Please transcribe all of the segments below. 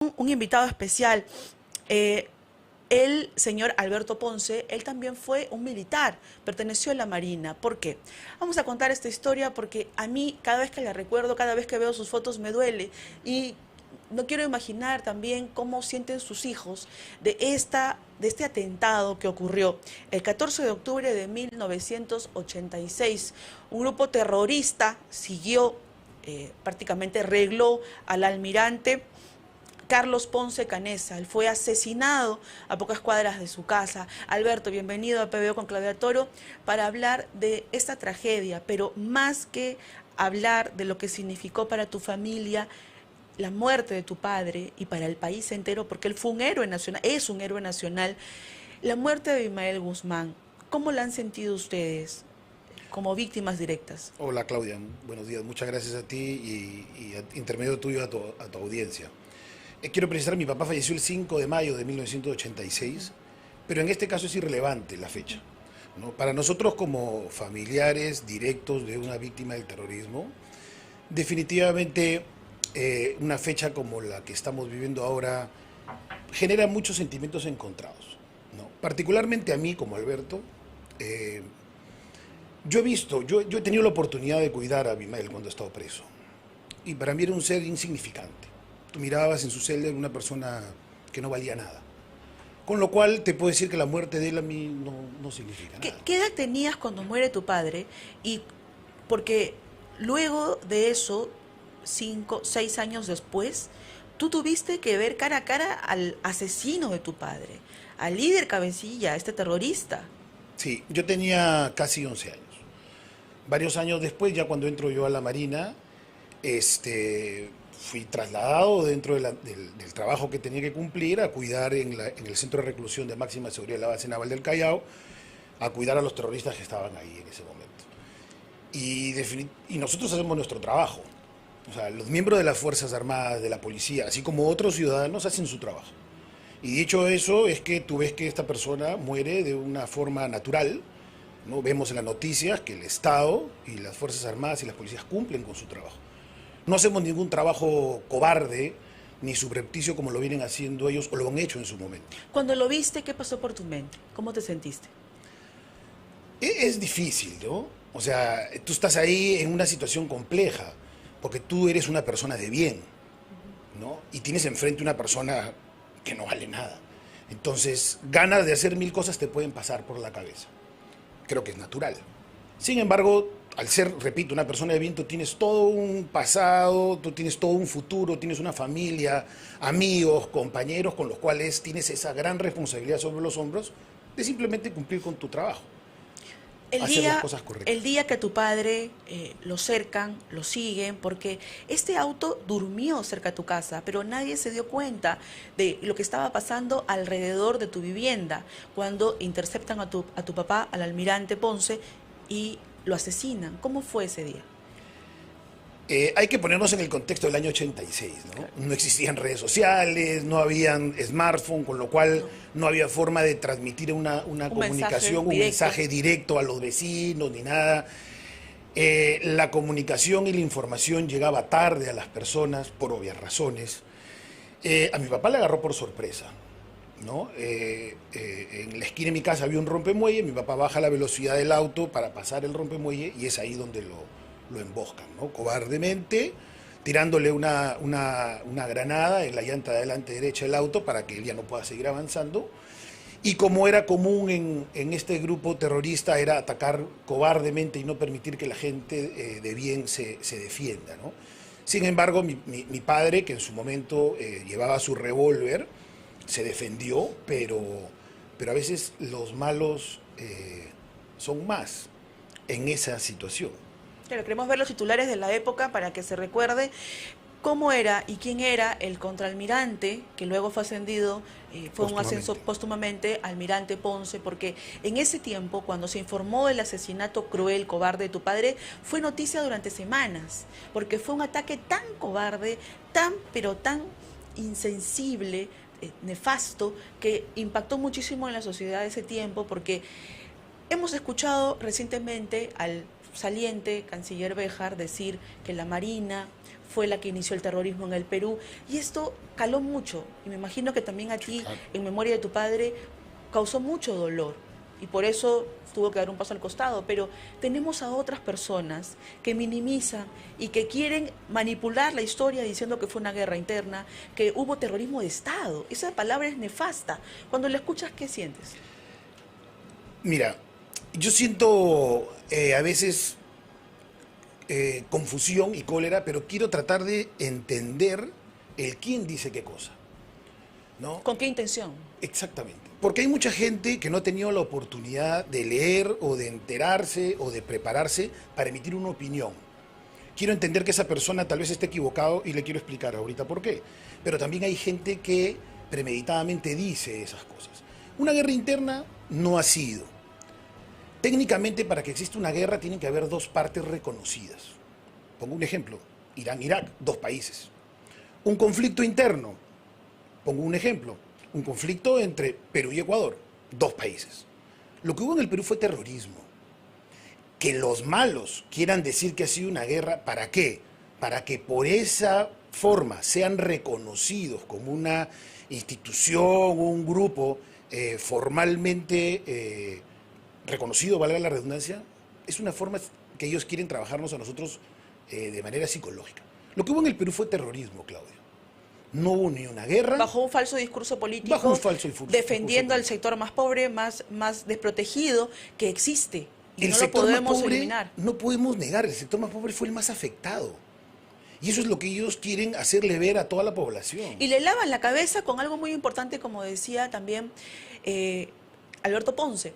Un invitado especial. Eh, el señor Alberto Ponce, él también fue un militar, perteneció a la Marina. ¿Por qué? Vamos a contar esta historia porque a mí cada vez que la recuerdo, cada vez que veo sus fotos me duele y no quiero imaginar también cómo sienten sus hijos de este atentado que ocurrió el 14 de octubre de 1986. Un grupo terrorista siguió, prácticamente regló al almirante Carlos Ponce Canessa. Él fue asesinado a pocas cuadras de su casa. Alberto, bienvenido a PBO con Claudia Toro para hablar de esta tragedia, pero más que hablar de lo que significó para tu familia la muerte de tu padre y para el país entero, porque él fue un héroe nacional, es un héroe nacional, la muerte de Abimael Guzmán. ¿Cómo la han sentido ustedes como víctimas directas? Hola Claudia, buenos días. Muchas gracias a ti y a intermedio tuyo a tu audiencia. Quiero precisar, mi papá falleció el 5 de mayo de 1986, pero en este caso es irrelevante la fecha, ¿no? Para nosotros como familiares directos de una víctima del terrorismo, definitivamente una fecha como la que estamos viviendo ahora genera muchos sentimientos encontrados, ¿no? Particularmente a mí como Alberto, yo he tenido la oportunidad de cuidar a Abimael cuando ha estado preso, y para mí era un ser insignificante. Tú mirabas en su celda, era una persona que no valía nada. Con lo cual te puedo decir que la muerte de él a mí no significa nada. ¿Qué edad tenías cuando muere tu padre? Y porque luego de eso, 5, 6 años después, tú tuviste que ver cara a cara al asesino de tu padre, al líder cabecilla, a este terrorista. Sí, yo tenía casi 11 años. Varios años después, ya cuando entro yo a la Marina, fui trasladado dentro del trabajo que tenía que cumplir a cuidar en el centro de reclusión de máxima seguridad de la base naval del Callao, a cuidar a los terroristas que estaban ahí en ese momento. Y nosotros hacemos nuestro trabajo. O sea, los miembros de las Fuerzas Armadas, de la policía, así como otros ciudadanos, hacen su trabajo. Y dicho eso, es que tú ves que esta persona muere de una forma natural, ¿no? Vemos en las noticias que el Estado y las Fuerzas Armadas y las policías cumplen con su trabajo. No hacemos ningún trabajo cobarde ni subrepticio como lo vienen haciendo ellos o lo han hecho en su momento. Cuando lo viste, ¿qué pasó por tu mente? ¿Cómo te sentiste? Es difícil, ¿no? O sea, tú estás ahí en una situación compleja, porque tú eres una persona de bien, ¿no? Y tienes enfrente una persona que no vale nada. Entonces, ganas de hacer mil cosas te pueden pasar por la cabeza. Creo que es natural. Sin embargo, al ser, repito, una persona de bien, tú tienes todo un pasado, tú tienes todo un futuro, tienes una familia, amigos, compañeros con los cuales tienes esa gran responsabilidad sobre los hombros de simplemente cumplir con tu trabajo, hacer las cosas correctas. El día que tu padre lo cercan, lo siguen, porque este auto durmió cerca de tu casa, pero nadie se dio cuenta de lo que estaba pasando alrededor de tu vivienda cuando interceptan a tu papá, al almirante Ponce, y lo asesinan. ¿Cómo fue ese día? Hay que ponernos en el contexto del año 86, ¿no? Claro. No existían redes sociales, no habían smartphone, con lo cual no había forma de transmitir una comunicación, un mensaje directo a los vecinos, ni nada. La comunicación y la información llegaba tarde a las personas, por obvias razones. A mi papá le agarró por sorpresa, ¿no? En la esquina de mi casa había un rompemuelle, mi papá baja la velocidad del auto para pasar el rompemuelle y es ahí donde lo emboscan, ¿no? Cobardemente, tirándole una granada en la llanta de adelante derecha del auto para que él ya no pueda seguir avanzando. Y como era común en este grupo terrorista, era atacar cobardemente y no permitir que la gente de bien se defienda, ¿no? Sin embargo, mi padre, que en su momento llevaba su revólver, se defendió, pero a veces los malos son más en esa situación. Claro, queremos ver los titulares de la época para que se recuerde cómo era y quién era el contraalmirante, que luego fue ascendido, fue un ascenso póstumamente, almirante Ponce, porque en ese tiempo, cuando se informó del asesinato cruel, cobarde de tu padre, fue noticia durante semanas, porque fue un ataque tan cobarde, pero tan insensible, nefasto, que impactó muchísimo en la sociedad de ese tiempo, porque hemos escuchado recientemente al saliente canciller Béjar decir que la Marina fue la que inició el terrorismo en el Perú, y esto caló mucho, y me imagino que también a ti, en memoria de tu padre, causó mucho dolor, y por eso tuvo que dar un paso al costado, pero tenemos a otras personas que minimizan y que quieren manipular la historia diciendo que fue una guerra interna, que hubo terrorismo de Estado. Esa palabra es nefasta. Cuando la escuchas, ¿qué sientes? Mira, yo siento a veces confusión y cólera, pero quiero tratar de entender el quién dice qué cosa, ¿no? ¿Con qué intención? Exactamente. Porque hay mucha gente que no ha tenido la oportunidad de leer o de enterarse o de prepararse para emitir una opinión. Quiero entender que esa persona tal vez esté equivocado y le quiero explicar ahorita por qué. Pero también hay gente que premeditadamente dice esas cosas. Una guerra interna no ha sido. Técnicamente, para que exista una guerra tienen que haber dos partes reconocidas. Pongo un ejemplo, Irán-Irak, dos países. Un conflicto interno, pongo un ejemplo, un conflicto entre Perú y Ecuador, dos países. Lo que hubo en el Perú fue terrorismo. Que los malos quieran decir que ha sido una guerra, ¿para qué? Para que por esa forma sean reconocidos como una institución o un grupo formalmente reconocido, valga la redundancia, es una forma que ellos quieren trabajarnos a nosotros de manera psicológica. Lo que hubo en el Perú fue terrorismo, Claudia. No hubo ni una guerra. Bajo un falso discurso político, bajo un falso discurso, defendiendo al sector más pobre, más desprotegido que existe. Y el no sector lo podemos más pobre, eliminar. no podemos negar, el sector más pobre fue el más afectado. Y eso es lo que ellos quieren hacerle ver a toda la población. Y le lavan la cabeza con algo muy importante, como decía también Alberto Ponce.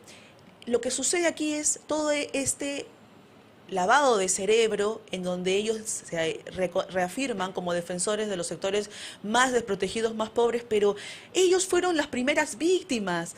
Lo que sucede aquí es todo este lavado de cerebro en donde ellos se reafirman como defensores de los sectores más desprotegidos, más pobres, pero ellos fueron las primeras víctimas.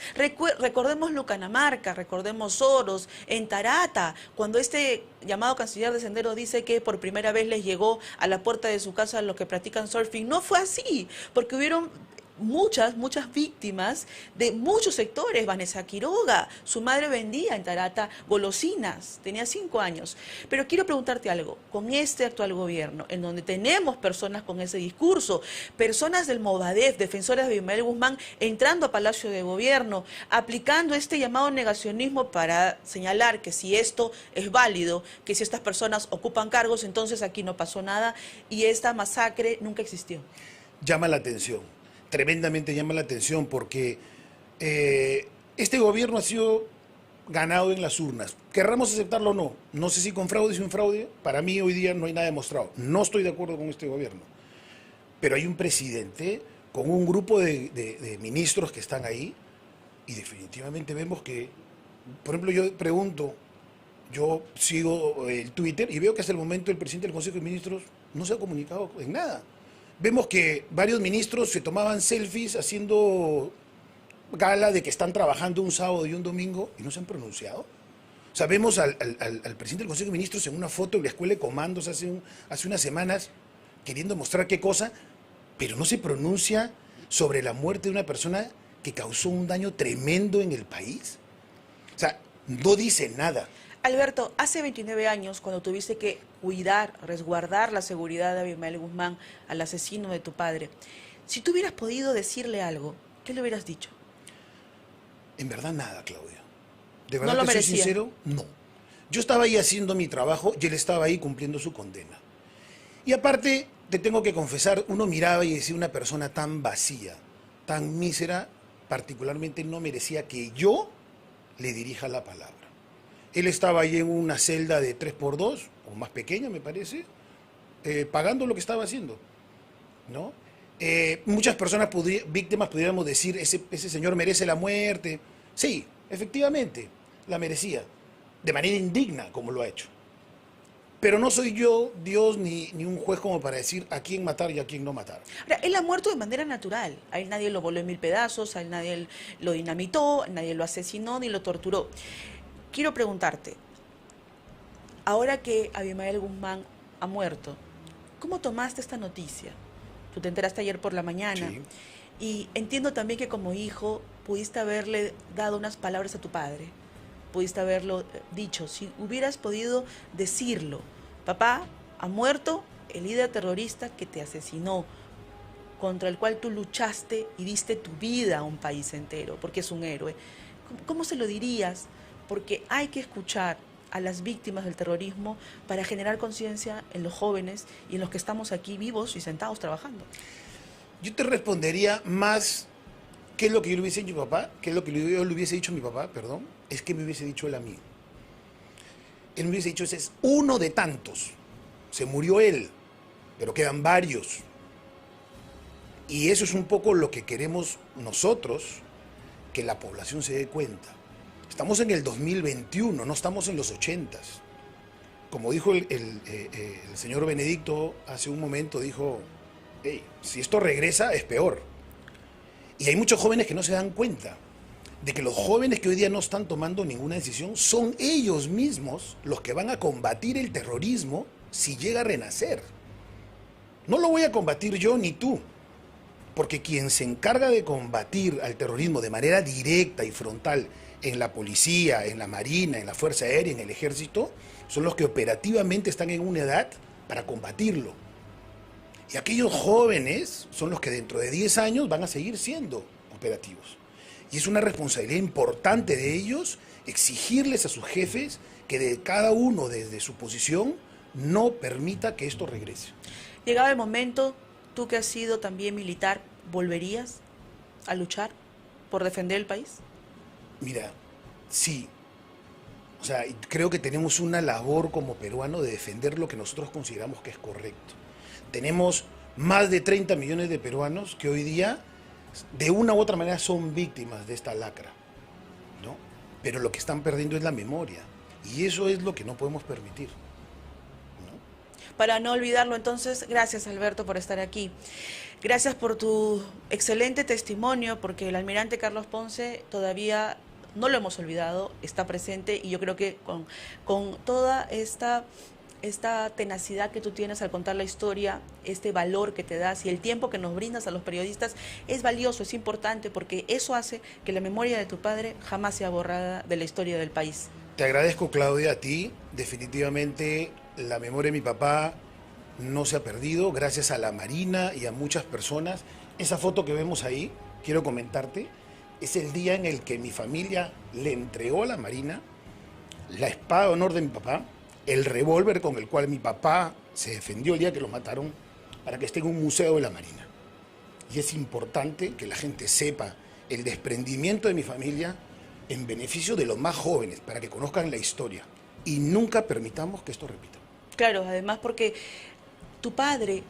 Recordemos Lucanamarca, recordemos Soros, en Tarata, cuando este llamado canciller de Sendero dice que por primera vez les llegó a la puerta de su casa los que practican surfing. No fue así, porque hubieron muchas víctimas de muchos sectores. Vanessa Quiroga, su madre vendía en Tarata golosinas, tenía 5 años. Pero quiero preguntarte algo, con este actual gobierno, en donde tenemos personas con ese discurso, personas del Movadef, defensoras de Abimael Guzmán, entrando a Palacio de Gobierno, aplicando este llamado negacionismo para señalar que si esto es válido, que si estas personas ocupan cargos, entonces aquí no pasó nada y esta masacre nunca existió. Llama la atención. Tremendamente llama la atención porque este gobierno ha sido ganado en las urnas. Querramos aceptarlo o no. No sé si con fraude o sin fraude. Para mí hoy día no hay nada demostrado. No estoy de acuerdo con este gobierno. Pero hay un presidente con un grupo de ministros que están ahí y definitivamente vemos que, por ejemplo, yo pregunto, yo sigo el Twitter y veo que hasta el momento el presidente del Consejo de Ministros no se ha comunicado en nada. Vemos que varios ministros se tomaban selfies haciendo gala de que están trabajando un sábado y un domingo y no se han pronunciado. O sea, vemos al presidente del Consejo de Ministros en una foto en la Escuela de Comandos hace unas semanas queriendo mostrar qué cosa, pero no se pronuncia sobre la muerte de una persona que causó un daño tremendo en el país. O sea, no dice nada. Alberto, hace 29 años, cuando tuviste que cuidar, resguardar la seguridad de Abimael Guzmán, al asesino de tu padre, si tú hubieras podido decirle algo, ¿qué le hubieras dicho? En verdad nada, Claudia. De verdad ¿No lo que soy merecía? sincero, no. Yo estaba ahí haciendo mi trabajo y él estaba ahí cumpliendo su condena. Y aparte, te tengo que confesar, uno miraba y decía, una persona tan vacía, tan mísera, particularmente no merecía que yo le dirija la palabra. Él estaba ahí en una celda de 3x2, o más pequeña me parece, pagando lo que estaba haciendo, ¿no? Muchas personas, víctimas, pudiéramos decir, ese señor merece la muerte. Sí, efectivamente, la merecía, de manera indigna como lo ha hecho. Pero no soy yo, Dios, ni un juez como para decir a quién matar y a quién no matar. Ahora, él ha muerto de manera natural. A él nadie lo voló en 1000 pedazos, a él nadie lo dinamitó, nadie lo asesinó ni lo torturó. Quiero preguntarte, ahora que Abimael Guzmán ha muerto, ¿cómo tomaste esta noticia? Tú te enteraste ayer por la mañana. Sí. Y entiendo también que como hijo pudiste haberle dado unas palabras a tu padre, pudiste haberlo dicho. Si hubieras podido decirlo, papá ha muerto, el líder terrorista que te asesinó, contra el cual tú luchaste y diste tu vida a un país entero, porque es un héroe. ¿Cómo se lo dirías? Porque hay que escuchar a las víctimas del terrorismo para generar conciencia en los jóvenes y en los que estamos aquí vivos y sentados trabajando. Yo te respondería más qué es lo que yo le hubiese dicho a mi papá, qué es lo que yo le hubiese dicho a mi papá, perdón, es que me hubiese dicho él a mí. Él me hubiese dicho, ese es uno de tantos. Se murió él, pero quedan varios. Y eso es un poco lo que queremos nosotros, que la población se dé cuenta. Estamos en el 2021, no estamos en los 80s. Como dijo el señor Benedicto hace un momento, dijo, hey, si esto regresa es peor. Y hay muchos jóvenes que no se dan cuenta de que los jóvenes que hoy día no están tomando ninguna decisión son ellos mismos los que van a combatir el terrorismo si llega a renacer. No lo voy a combatir yo ni tú, porque quien se encarga de combatir al terrorismo de manera directa y frontal en la policía, en la marina, en la fuerza aérea, en el ejército, son los que operativamente están en una edad para combatirlo. Y aquellos jóvenes son los que dentro de 10 años van a seguir siendo operativos. Y es una responsabilidad importante de ellos exigirles a sus jefes que de cada uno desde su posición no permita que esto regrese. Llegado el momento, tú que has sido también militar, ¿volverías a luchar por defender el país? Mira, sí. O sea, creo que tenemos una labor como peruano de defender lo que nosotros consideramos que es correcto. Tenemos más de 30 millones de peruanos que hoy día, de una u otra manera, son víctimas de esta lacra, ¿no? Pero lo que están perdiendo es la memoria. Y eso es lo que no podemos permitir, ¿no? Para no olvidarlo, entonces, gracias, Alberto, por estar aquí. Gracias por tu excelente testimonio, porque el almirante Carlos Ponce todavía no lo hemos olvidado, está presente, y yo creo que con toda esta tenacidad que tú tienes al contar la historia, este valor que te das y el tiempo que nos brindas a los periodistas es valioso, es importante, porque eso hace que la memoria de tu padre jamás sea borrada de la historia del país. Te agradezco, Claudia, a ti. Definitivamente la memoria de mi papá no se ha perdido gracias a la Marina y a muchas personas. Esa foto que vemos ahí, quiero comentarte, es el día en el que mi familia le entregó a la Marina la espada de honor de mi papá, el revólver con el cual mi papá se defendió el día que lo mataron, para que esté en un museo de la Marina. Y es importante que la gente sepa el desprendimiento de mi familia en beneficio de los más jóvenes, para que conozcan la historia. Y nunca permitamos que esto repita. Claro, además porque tu padre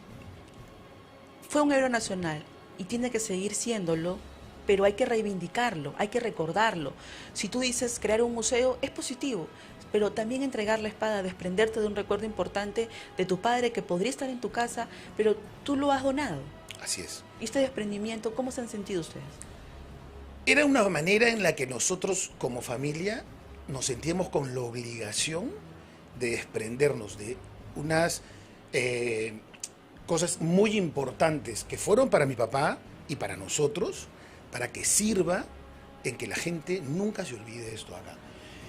fue un héroe nacional y tiene que seguir siéndolo, pero hay que reivindicarlo, hay que recordarlo. Si tú dices crear un museo, es positivo, pero también entregar la espada, desprenderte de un recuerdo importante de tu padre que podría estar en tu casa, pero tú lo has donado. Así es. ¿Y este desprendimiento, cómo se han sentido ustedes? Era una manera en la que nosotros como familia nos sentíamos con la obligación de desprendernos de unas cosas muy importantes que fueron para mi papá y para nosotros, para que sirva en que la gente nunca se olvide de esto acá.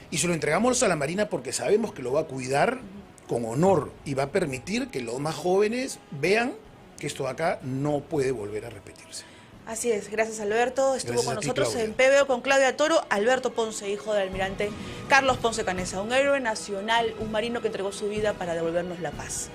Y se lo entregamos a la Marina porque sabemos que lo va a cuidar con honor y va a permitir que los más jóvenes vean que esto acá no puede volver a repetirse. Así es, gracias Alberto. Estuvo Gracias con a ti, nosotros Claudia. en PBO con Claudia Toro, Alberto Ponce, hijo del almirante Carlos Ponce Canessa, un héroe nacional, un marino que entregó su vida para devolvernos la paz.